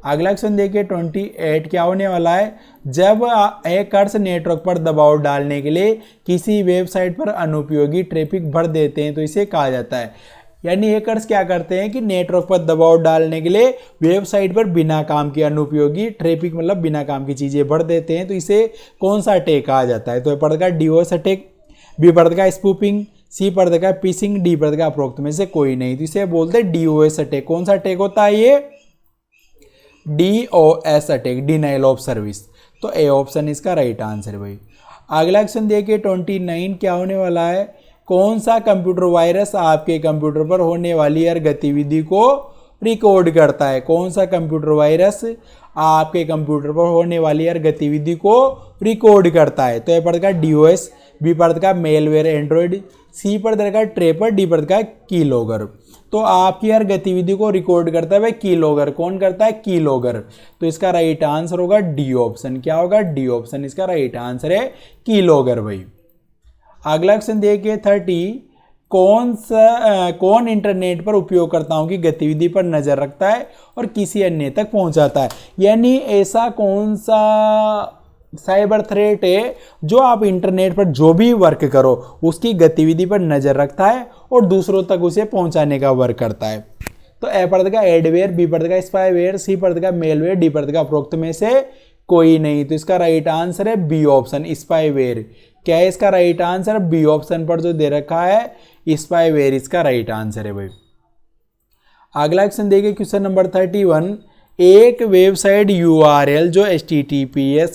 अगला क्वेश्चन देखिए 28 क्या होने वाला है, जब हैकर्स नेटवर्क पर दबाव डालने के लिए किसी वेबसाइट पर अनुपयोगी ट्रैफिक भर देते हैं, तो इसे कहा जाता है, यानी हैकर्स क्या करते हैं कि नेटवर्क पर दबाव डालने के लिए वेबसाइट पर बिना काम के अनुपयोगी ट्रैफिक मतलब बिना काम की चीज़ें भर देते हैं, तो इसे कौन सा अटैक कहा जाता है। तो पढ़ का डीओएस अटैक, बी पढ़ का स्पूपिंग, सी पढ़ का पिसिंग, डी पढ़ का अप्रोक्त में से कोई नहीं, तो इसे बोलते हैं डीओएस अटैक। कौन सा अटैक होता है ये, DOS attack, denial of service, तो ए ऑप्शन इसका राइट आंसर है भाई। अगला क्वेश्चन देखिए 29 क्या होने वाला है, कौन सा कंप्यूटर वायरस आपके कंप्यूटर पर होने वाली हर गतिविधि को रिकॉर्ड करता है। कौन सा कंप्यूटर वायरस आपके कंप्यूटर पर होने वाली हर गतिविधि को रिकॉर्ड करता है। तो ए पर का DOS, बी पर का मेलवेयर एंड्रॉयड, सी पर का ट्रेपर, डी पर का कीलॉगर। तो आपकी हर गतिविधि को रिकॉर्ड करता है भाई कीलॉगर। कौन करता है, कीलॉगर। तो इसका राइट आंसर होगा डी ऑप्शन। क्या होगा, डी ऑप्शन इसका राइट आंसर है, कीलॉगर भाई। अगला क्वेश्चन देखिए 30, कौन इंटरनेट पर उपयोगकर्ताओं की गतिविधि पर नजर रखता है और किसी अन्य तक पहुंचाता है, यानी ऐसा कौन सा साइबर थ्रेट है जो आप इंटरनेट पर जो भी वर्क करो उसकी गतिविधि पर नजर रखता है और दूसरों तक उसे पहुंचाने का वर्क करता है। तो ए पर देगा एडवेयर, बी पर देगा स्पाईवेयर, सी पर देगा मेलवेयर, डी पर देगा उपरोक्त में से कोई नहीं। तो इसका राइट आंसर है बी ऑप्शन, स्पाईवेयर। क्या है इसका राइट आंसर? बी ऑप्शन पर जो दे रखा है स्पाईवेयर इसका राइट आंसर है भाई। अगला क्वेश्चन देखिए, क्वेश्चन नंबर 31। एक वेबसाइट URL जो https://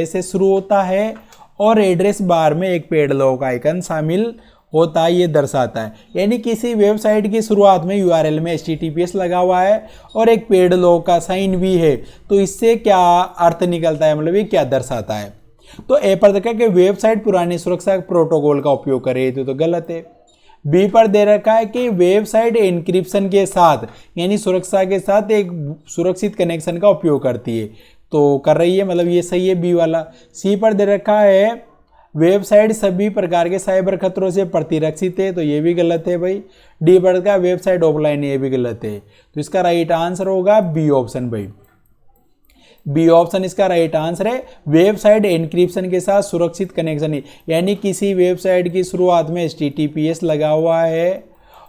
से शुरू होता है और एड्रेस बार में एक पेड लॉग आइकन शामिल होता है, ये दर्शाता है। यानी किसी वेबसाइट की शुरुआत में URL में https लगा हुआ है और एक पेड लॉग का साइन भी है, तो इससे क्या अर्थ निकलता है, मतलब ये क्या दर्शाता है? तो ए पर देखा कि वेबसाइट पुरानी सुरक्षा प्रोटोकॉल का उपयोग करे तो गलत है। बी पर दे रखा है कि वेबसाइट एन्क्रिप्शन के साथ यानी सुरक्षा के साथ एक सुरक्षित कनेक्शन का उपयोग करती है, तो कर रही है, मतलब ये सही है बी वाला। सी पर दे रखा है वेबसाइट सभी प्रकार के साइबर खतरों से प्रतिरक्षित है, तो ये भी गलत है भाई। डी पर का वेबसाइट ऑफलाइन है, ये भी गलत है। तो इसका राइट आंसर होगा बी ऑप्शन भाई। बी ऑप्शन इसका राइट आंसर है। वेबसाइट एन्क्रिप्शन के साथ सुरक्षित कनेक्शन है, यानी किसी वेबसाइट की शुरुआत में https लगा हुआ है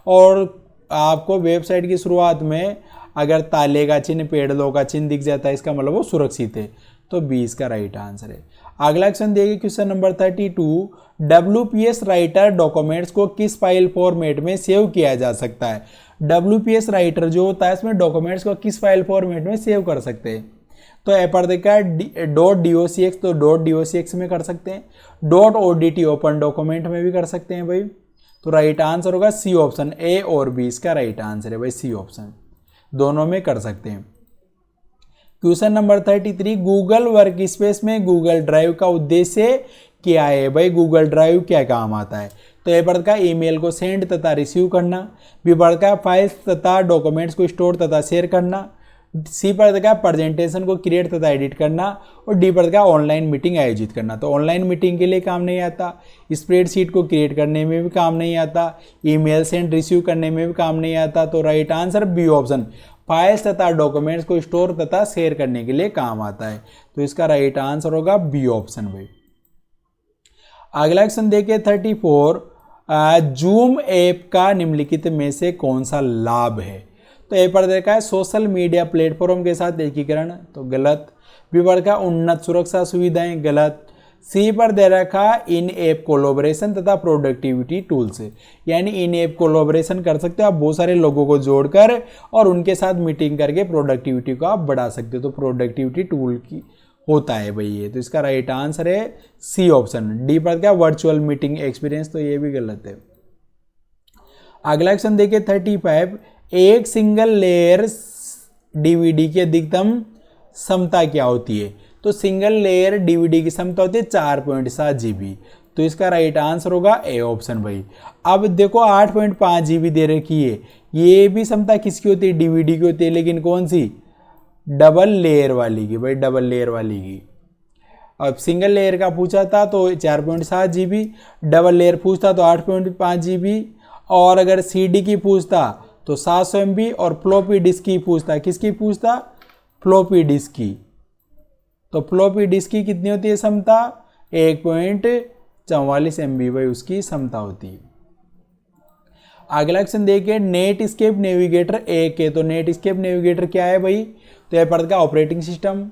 और आपको वेबसाइट की शुरुआत में अगर ताले का चिन्ह, पेड़ लॉग का चिन्ह दिख जाता है, इसका मतलब वो सुरक्षित है। तो बी इसका राइट आंसर है। अगला क्वेश्चन देखिए, question number 32। WPS writer documents को किस फाइल फॉर्मेट में सेव किया जा सकता है? WPS राइटर जो होता है इसमें डॉक्यूमेंट्स को किस फाइल फॉर्मेट में सेव कर सकते हैं? तो ए पर देखा है .docx, तो .docx में कर सकते हैं। .odt ओपन डॉक्यूमेंट में भी कर सकते हैं भाई। तो राइट आंसर होगा सी ऑप्शन, ए और बी इसका राइट आंसर है भाई, सी ऑप्शन, दोनों में कर सकते हैं। Question number 33। Google work space में गूगल ड्राइव का उद्देश्य क्या है भाई? गूगल ड्राइव क्या काम आता है? तो ए पर का ईमेल को सेंड तथा रिसीव करना, बी पर का फाइल्स तथा डॉक्यूमेंट्स को स्टोर तथा शेयर करना, सी पर का प्रेजेंटेशन को क्रिएट तथा एडिट करना, और डी पर का ऑनलाइन मीटिंग आयोजित करना। तो ऑनलाइन मीटिंग के लिए काम नहीं आता, स्प्रेडशीट को क्रिएट करने में भी काम नहीं आता, ईमेल सेंड रिसीव करने में भी काम नहीं आता। तो right answer b option, files तथा डॉक्यूमेंट्स को स्टोर तथा शेयर करने के लिए काम आता है। तो इसका राइट आंसर होगा बी ऑप्शन भाई। अगला क्वेश्चन देखिए 34। जूम ऐप का निम्नलिखित में से कौन सा लाभ है? तो ए पर देखा है सोशल मीडिया प्लेटफॉर्म के साथ एकीकरण, तो गलत। बी पर का उन्नत सुरक्षा सुविधाएं, गलत। सी पर दे रखा इन ऐप कोलैबोरेशन तथा प्रोडक्टिविटी टूल्स, यानी इन ऐप कोलैबोरेशन कर सकते हो आप बहुत सारे लोगों को जोड़कर और उनके साथ मीटिंग करके प्रोडक्टिविटी को आप बढ़ा सकते हो। तो प्रोडक्टिविटी टूल की होता है भाई ये। तो इसका राइट आंसर है सी ऑप्शन। डी पर क्या वर्चुअल मीटिंग एक्सपीरियंस, तो ये भी गलत है। अगला क्वेश्चन देखिए 35। एक सिंगल लेयर डीवीडी की अधिकतम क्षमता क्या होती है? तो सिंगल लेयर डीवीडी की क्षमता होती है 4.7 GB। तो इसका राइट आंसर होगा ए ऑप्शन भाई। अब देखो 8.5 GB दे रखी है, ये भी क्षमता किसकी होती है? डीवीडी की होती है, लेकिन कौन सी? डबल लेयर वाली की भाई, डबल लेयर वाली की। अब सिंगल लेयर का पूछा था तो 4.7 GB, डबल लेयर पूछता तो 8.5 GB, और अगर CD की पूछता तो 700 MB, और फ्लॉपी डिस्क की पूछता, किसकी पूछता? फ्लॉपी डिस्क की। तो फ्लॉपी डिस्क की कितनी होती है क्षमता? 1.44 MB भाई उसकी क्षमता होती है। अगला क्वेश्चन देखिए नेट स्केप नेविगेटर एक है, तो नेट स्केप नेविगेटर क्या है भाई? तो ए पर का ऑपरेटिंग सिस्टम,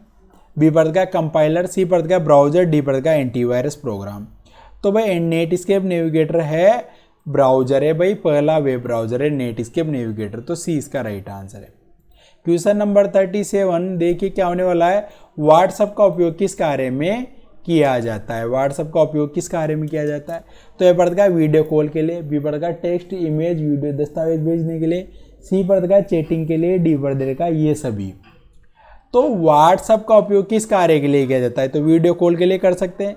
बी पर का कंपाइलर, सी पर का ब्राउजर, डी पर का एंटीवायरस प्रोग्राम। तो भाई नेट स्केप नेविगेटर है ब्राउजर है भाई, पहला वेब ब्राउजर है नेट स्केप नेविगेटर। तो सी इसका राइट आंसर है। क्वेश्चन नंबर 37 देखिए क्या होने वाला है। व्हाट्सएप का उपयोग किस कार्य में किया जाता है? व्हाट्सएप का उपयोग किस कार्य में किया जाता है? तो ए पर का वीडियो कॉल के लिए, बी पर का टेक्स्ट, इमेज, वीडियो, दस्तावेज भेजने के लिए, सी पर का चैटिंग के लिए, डी पर का ये सभी। तो व्हाट्सएप का उपयोग किस कार्य के लिए किया जाता है? तो वीडियो कॉल के लिए कर सकते हैं,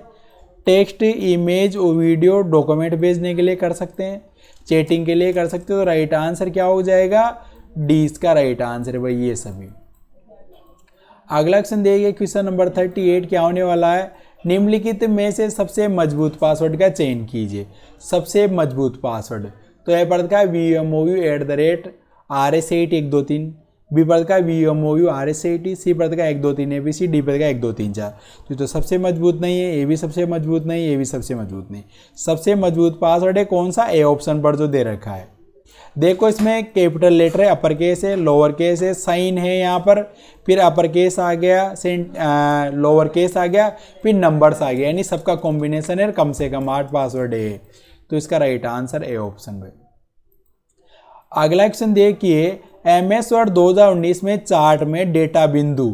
टेक्स्ट, इमेज और वीडियो डॉक्यूमेंट भेजने के लिए कर सकते हैं, चैटिंग के लिए कर सकते हो। तो राइट आंसर क्या हो जाएगा? डी इसका राइट आंसर है भाई, ये सभी। अगला क्वेश्चन देखिए क्वेश्चन नंबर 38 क्या होने वाला है। निम्नलिखित में से सबसे मजबूत पासवर्ड का चयन कीजिए। सबसे मजबूत पासवर्ड, तो ए पर का VMOU@RS8123, बी पद का VMOU RSAT, सी पद का 1 2 3 ABC, डी पद का 1 2 3 4। तो सबसे मजबूत नहीं है, ए भी सबसे मजबूत नहीं, ए भी सबसे मजबूत नहीं। सबसे मजबूत पासवर्ड है कौन सा, ए ऑप्शन पर जो दे रखा है। देखो इसमें कैपिटल लेटर है, अपर केस है, लोअर केस है, साइन है यहाँ पर, फिर अपर केस आ गया, लोअर केस आ गया, फिर नंबर्स आ गया, यानी सबका कॉम्बिनेशन है, कम से कम 8 पासवर्ड है। तो इसका राइट आंसर ए ऑप्शन में। अगला क्वेश्चन देखिए, MS वर्ड 2019 में चार्ट में डेटा बिंदु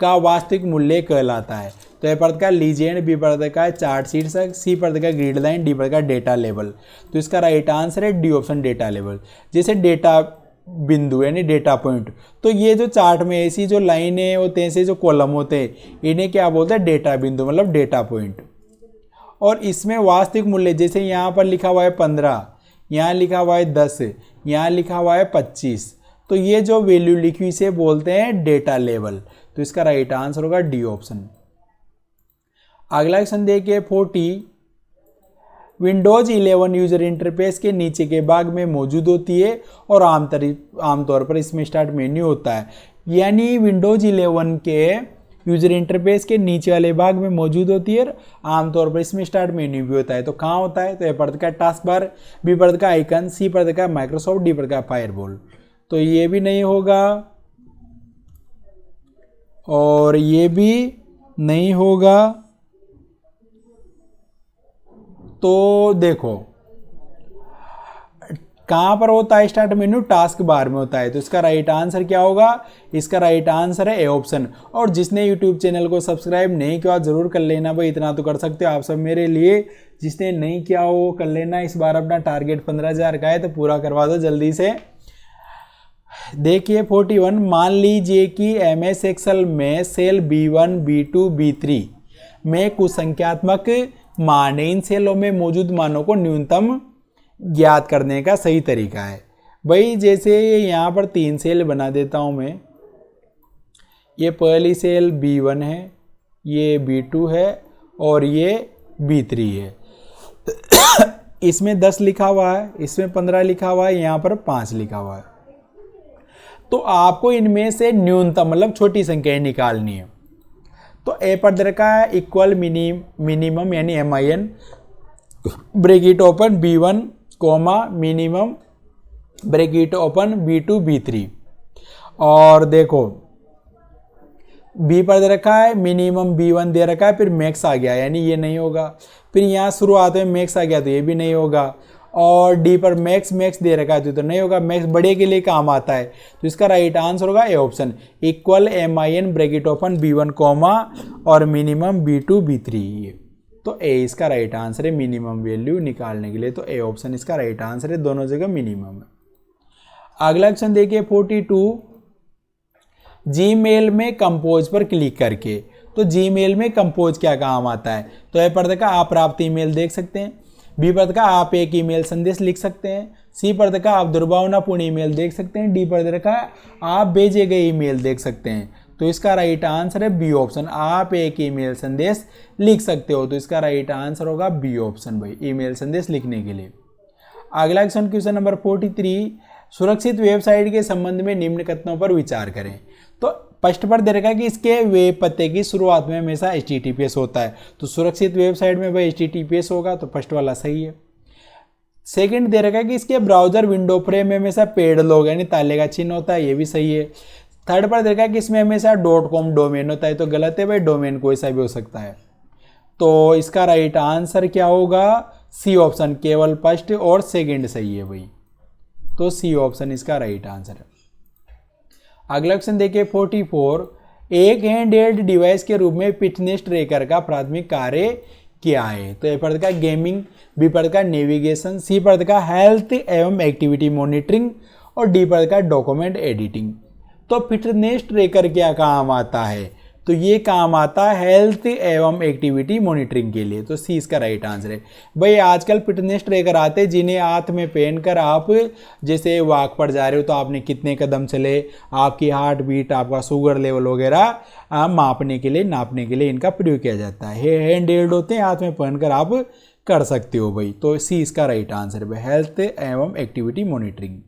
का वास्तविक मूल्य कहलाता है। तो ए पद का लीजेंड, बी पद का चार्ट शीर्षक, सी पद का ग्रिड लाइन, डी पद का डेटा लेवल। तो इसका राइट आंसर है डी ऑप्शन डेटा लेवल। जैसे डेटा बिंदु यानी डेटा पॉइंट, तो ये जो चार्ट में ऐसी जो लाइनें होते हैं, ऐसे जो कॉलम होते हैं, इन्हें क्या बोलते हैं, डेटा बिंदु मतलब डेटा पॉइंट। और इसमें वास्तविक मूल्य जैसे यहाँ पर लिखा हुआ है 15, यहाँ लिखा हुआ है 10, यहाँ लिखा हुआ है 25, तो ये जो वैल्यू लिखी हुई से बोलते हैं डेटा लेवल। तो इसका राइट आंसर होगा डी ऑप्शन। अगला क्वेश्चन देखिए 40, विंडोज 11 यूजर इंटरफेस के नीचे के भाग में मौजूद होती है और आमतौर पर इसमें स्टार्ट मेन्यू होता है। यानी विंडोज 11 के यूजर इंटरफेस के नीचे वाले भाग में मौजूद होती है, आमतौर पर इसमें स्टार्ट मेन्यू भी होता है। तो कहाँ होता है, तो ए पद का टास्क बार, बी पद का आइकन, सी पद का माइक्रोसॉफ्ट, डी पद का फायरवॉल। तो ये भी नहीं होगा और ये भी नहीं होगा। तो देखो कहाँ पर होता है स्टार्ट मेन्यू, टास्क बार में होता है। तो इसका राइट आंसर क्या होगा, इसका राइट आंसर है ए ऑप्शन। और जिसने यूट्यूब चैनल को सब्सक्राइब नहीं किया जरूर कर लेना भाई, इतना तो कर सकते हो आप सब मेरे लिए। जिसने नहीं किया हो कर लेना, इस बार अपना टारगेट 15,000 का है तो पूरा करवा दो जल्दी से। देखिए 41, मान लीजिए कि MS एक्सेल में सेल B1, B2, B3 में कुछ संख्यात्मक मान है। इन सेलों में मौजूद मानों को न्यूनतम ज्ञात करने का सही तरीका है। भाई जैसे यहाँ पर 3 सेल बना देता हूँ मैं। ये पहली सेल B1 है, ये B2 है और ये B3 है। इसमें 10 लिखा हुआ है, इसमें 15 लिखा हुआ है, यहाँ पर 5 लिखा हुआ है। तो आपको इनमें से न्यूनतम मतलब छोटी संख्याएं निकालनी है। तो ए पर दे रखा है इक्वल मिनिमम यानी MIN, bracket open B1 comma minimum bracket open B2 B3। और देखो बी पर दे रखा है मिनिमम B1 दे रखा है, फिर मैक्स आ गया यानी ये नहीं होगा। फिर यहाँ शुरुआत में मैक्स आ गया तो ये भी नहीं होगा। और डी पर मैक्स दे रखा है तो नहीं होगा, मैक्स बड़े के लिए काम आता है। तो इसका राइट आंसर होगा a option, equal MIN bracket open B1 comma और मिनिमम B2 B3। तो ए इसका राइट आंसर है मिनिमम वैल्यू निकालने के लिए। तो ए ऑप्शन इसका राइट आंसर है, दोनों जगह मिनिमम है। अगला क्वेश्चन देखिए 42, जीमेल में कंपोज पर क्लिक करके। तो जीमेल में कंपोज क्या काम आता है, तो ए पर देखा आप प्राप्त ईमेल देख सकते हैं, बी पर देखा आप एक ईमेल संदेश लिख सकते हैं, सी पर देखा आप दुर्भावनापूर्ण ईमेल देख सकते हैं, डी पर देखा आप भेजे गए ईमेल देख सकते हैं। तो इसका राइट आंसर है बी ऑप्शन, आप एक ईमेल संदेश लिख सकते हो। तो इसका राइट आंसर होगा बी ऑप्शन भाई, ईमेल संदेश लिखने के लिए। अगला क्वेश्चन नंबर 43, सुरक्षित वेबसाइट के संबंध में निम्न कथनों पर विचार करें। तो फर्स्ट पर दे रखा है कि इसके वेब पते की शुरुआत में हमेशा HTTPS होता है। तो सुरक्षित वेबसाइट में भाई HTTPS होगा, तो फर्स्ट वाला सही है। सेकंड दे रखा है कि इसके ब्राउजर विंडो फ्रेम में हमेशा पेड लॉग यानी ताले का चिन्ह होता है, ये भी सही है। थर्ड पर दे रखा है कि इसमें हमेशा .com डोमेन होता है, तो गलत है भाई, डोमेन कोई सा भी हो सकता है। तो इसका राइट आंसर क्या होगा, सी ऑप्शन, केवल फर्स्ट और सेकेंड सही है भाई। तो सी ऑप्शन इसका राइट आंसर है। अगला क्वेश्चन देखिए 44, एक हैंड हेल्ड डिवाइस के रूप में फिटनेस ट्रैकर का प्राथमिक कार्य क्या है। तो ए पर का गेमिंग, बी पर का नेविगेशन, सी पर का हेल्थ एवं एक्टिविटी मॉनिटरिंग और डी पर का डॉक्यूमेंट एडिटिंग। तो फिटनेस ट्रैकर क्या काम आता है, तो ये काम आता है हेल्थ एवं एक्टिविटी मॉनिटरिंग के लिए। तो सी इसका राइट आंसर है भाई। आजकल फिटनेस ट्रैकर आते हैं जिन्हें हाथ में पहनकर आप जैसे वॉक पर जा रहे हो तो आपने कितने कदम चले, आपकी हार्ट बीट, आपका शुगर लेवल वगैरह मापने के लिए, नापने के लिए इनका प्रयोग किया जाता है। हैंड हेल्ड होते हैं, हाथ में पहनकर आप कर सकते हो भाई। तो सी इसका राइट आंसर है, हेल्थ एवं एक्टिविटी मॉनिटरिंग।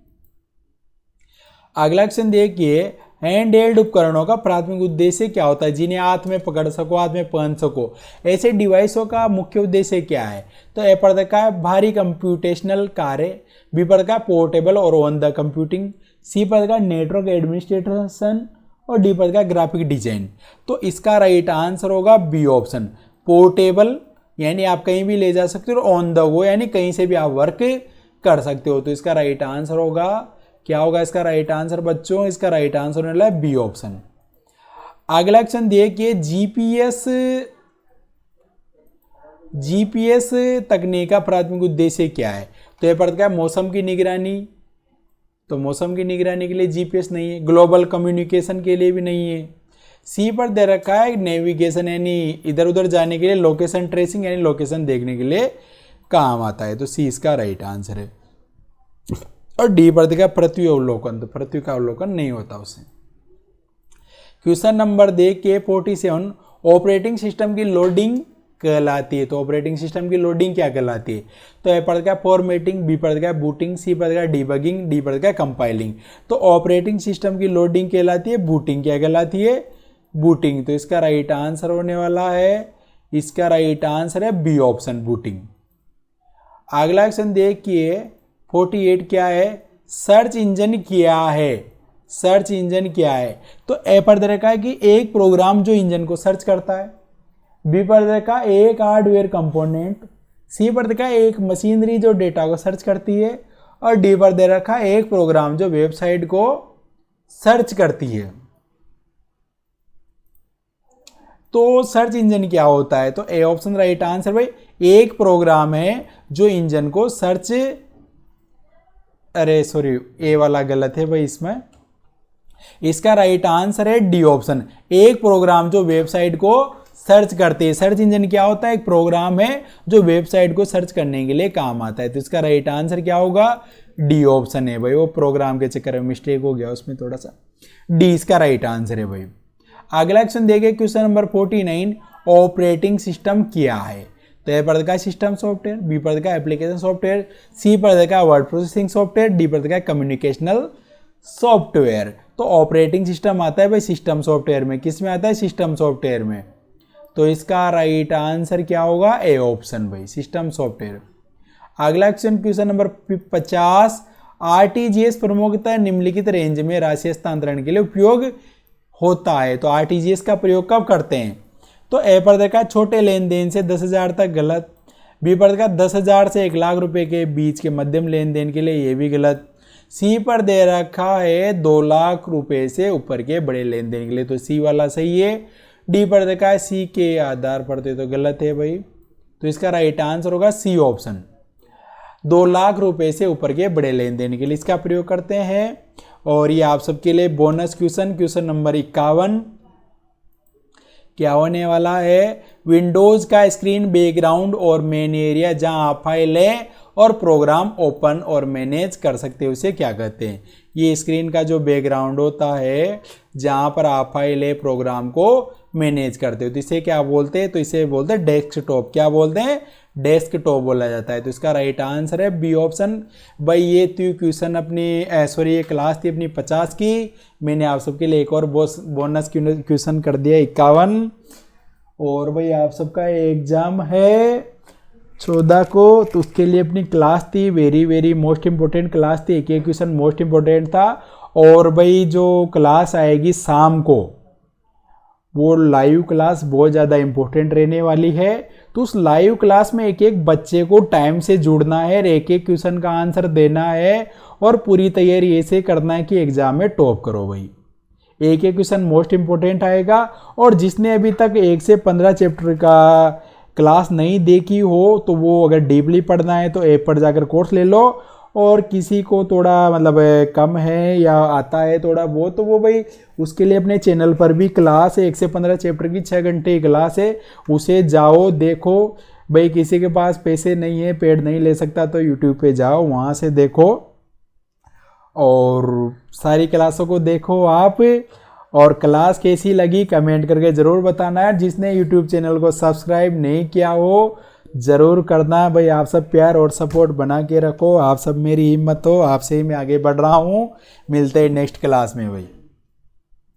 अगला क्वेश्चन देखिए, हैंड हेल्ड उपकरणों का प्राथमिक उद्देश्य क्या होता है, जिन्हें हाथ में पकड़ सको, हाथ में पहन सको, ऐसे डिवाइसों का मुख्य उद्देश्य क्या है। तो ए पढ़ का है भारी कंप्यूटेशनल कार्य, बी पढ़ का पोर्टेबल और ऑन द कंप्यूटिंग, सी पढ़ का नेटवर्क एडमिनिस्ट्रेशन और डी पढ़ का ग्राफिक डिजाइन। तो इसका राइट आंसर होगा बी ऑप्शन, पोर्टेबल यानी आप कहीं भी ले जा सकते हो, और ऑन द गो यानी कहीं से भी आप वर्क कर सकते हो। तो इसका राइट आंसर होगा, क्या होगा इसका राइट आंसर बच्चों, इसका राइट आंसर होने वाला है बी ऑप्शन। अगला क्वेश्चन देखिए, जीपीएस तकनीक का प्राथमिक उद्देश्य क्या है। तो ये पढ़ता है मौसम की निगरानी, तो मौसम की निगरानी के लिए जीपीएस नहीं है, ग्लोबल कम्युनिकेशन के लिए भी नहीं है। सी पर दे रखा है नेविगेशन यानी इधर उधर जाने के लिए, लोकेशन ट्रेसिंग यानी लोकेशन देखने के लिए काम आता है। तो सी इसका राइट आंसर है। और डी पर देखा पृथ्वी अवलोकन, तो पृथ्वी का अवलोकन नहीं होता उसे। क्वेश्चन नंबर देखिए 47, ऑपरेटिंग सिस्टम की लोडिंग कहलाती है। तो ऑपरेटिंग सिस्टम की लोडिंग क्या कहलाती है। तो ए पढ़ का फॉर्मेटिंग, बी पढ़ का बूटिंग, सी पढ़ का डिबगिंग, डी पढ़ का कंपाइलिंग। तो ऑपरेटिंग सिस्टम की लोडिंग कहलाती है बूटिंग, क्या कहलाती है बूटिंग। तो इसका राइट आंसर होने वाला है, इसका राइट आंसर है बी ऑप्शन बूटिंग। अगला क्वेश्चन देखिए 48 क्या है, सर्च इंजन क्या है। सर्च इंजन क्या है। तो ए पर दे रखा है कि एक प्रोग्राम जो इंजन को सर्च करता है, बी पर दे रखा है एक हार्डवेयर कंपोनेंट, सी पर दे रखा है एक मशीनरी जो डेटा को सर्च करती है, और डी पर दे रखा है एक प्रोग्राम जो वेबसाइट को सर्च करती है। तो सर्च इंजन क्या होता है। तो ए ऑप्शन राइट आंसर भाई, एक प्रोग्राम है जो इंजन को सर्च, अरे सॉरी ए वाला गलत है भाई, इसमें इसका राइट आंसर है डी ऑप्शन, एक प्रोग्राम जो वेबसाइट को सर्च करते हैं। सर्च इंजन क्या होता है, एक प्रोग्राम है जो वेबसाइट को सर्च करने के लिए काम आता है। तो इसका राइट आंसर क्या होगा, डी ऑप्शन है भाई। वो प्रोग्राम के चक्कर में मिस्टेक हो गया उसमें थोड़ा सा, डी इसका राइट आंसर है भाई। अगला क्वेश्चन देखिए क्वेश्चन नंबर 49, ऑपरेटिंग सिस्टम क्या है। तो ए पढ़ का सिस्टम सॉफ्टवेयर, बी पढ़ का एप्लीकेशन सॉफ्टवेयर, सी पढ़ का वर्ड प्रोसेसिंग सॉफ्टवेयर, डी पढ़ का कम्युनिकेशनल सॉफ्टवेयर। तो ऑपरेटिंग सिस्टम आता है भाई सिस्टम सॉफ्टवेयर में, किस में आता है सिस्टम सॉफ्टवेयर में। तो इसका राइट आंसर क्या होगा, ए ऑप्शन भाई सिस्टम सॉफ्टवेयर। अगला क्वेश्चन नंबर 50, आरटीजीएस प्रमुखतः निम्नलिखित रेंज में राशि हस्तांतरण के लिए उपयोग होता है। तो आरटीजीएस का प्रयोग कब करते हैं। तो ए पर देखा छोटे लेन देन से 10,000 तक गलत, बी पर देखा 10,000 से 1 लाख रुपए के बीच के मध्यम लेन देन के लिए ये भी गलत, सी पर दे रखा है 2 लाख रुपए से ऊपर के बड़े लेन देन के लिए, तो सी वाला सही है। डी पर देखा है सी के आधार पर तो गलत है भाई। तो इसका राइट आंसर होगा सी ऑप्शन, 2 लाख रुपए से ऊपर के बड़े लेन देन के लिए इसका प्रयोग करते हैं। और ये आप सबके लिए बोनस क्वेश्चन नंबर 51 क्या होने वाला है, विंडोज का स्क्रीन बैकग्राउंड और मेन एरिया जहां आप फाइलें और प्रोग्राम ओपन और मैनेज कर सकते हो उसे क्या कहते हैं। ये स्क्रीन का जो बैकग्राउंड होता है जहां पर आप फाइलें प्रोग्राम को मैनेज करते हो, तो इसे क्या बोलते हैं, तो इसे बोलते हैं डेस्कटॉप। क्या बोलते हैं, डेस्कटॉप बोला जाता है। तो इसका राइट आंसर है बी ऑप्शन। भाई ये थी क्वेश्चन अपनी ये क्लास थी अपनी 50 की, मैंने आप सबके लिए एक और बोनस क्वेश्चन कर दिया 51। और भाई आप सबका एग्जाम है 14 को, तो उसके लिए अपनी क्लास थी वेरी मोस्ट इंपॉर्टेंट क्लास थी, एक क्वेश्चन मोस्ट इंपॉर्टेंट था। और भाई जो क्लास आएगी शाम को वो लाइव क्लास बहुत ज़्यादा इंपॉर्टेंट रहने वाली है। तो उस लाइव क्लास में एक एक बच्चे को टाइम से जुड़ना है और एक एक क्वेश्चन का आंसर देना है और पूरी तैयारी ऐसे करना है कि एग्जाम में टॉप करो भाई। एक एक क्वेश्चन मोस्ट इंपॉर्टेंट आएगा। और जिसने अभी तक 1 से 15 चैप्टर का क्लास नहीं देखी हो तो वो अगर डीपली पढ़ना है तो ऐप पर जाकर कोर्स ले लो, और किसी को थोड़ा मतलब कम है या आता है थोड़ा बहुत तो वो भाई उसके लिए अपने चैनल पर भी क्लास है, 1 से 15 चैप्टर की 6 घंटे की क्लास है, उसे जाओ देखो। भाई किसी के पास पैसे नहीं है, पेड नहीं ले सकता तो यूट्यूब पे जाओ, वहाँ से देखो और सारी क्लासों को देखो आप। और क्लास कैसी लगी कमेंट करके ज़रूर बताना है। जिसने यूट्यूब चैनल को सब्सक्राइब नहीं किया हो ज़रूर करना भाई। आप सब प्यार और सपोर्ट बना के रखो, आप सब मेरी हिम्मत हो, आपसे ही मैं आगे बढ़ रहा हूँ। मिलते हैं नेक्स्ट क्लास में भाई।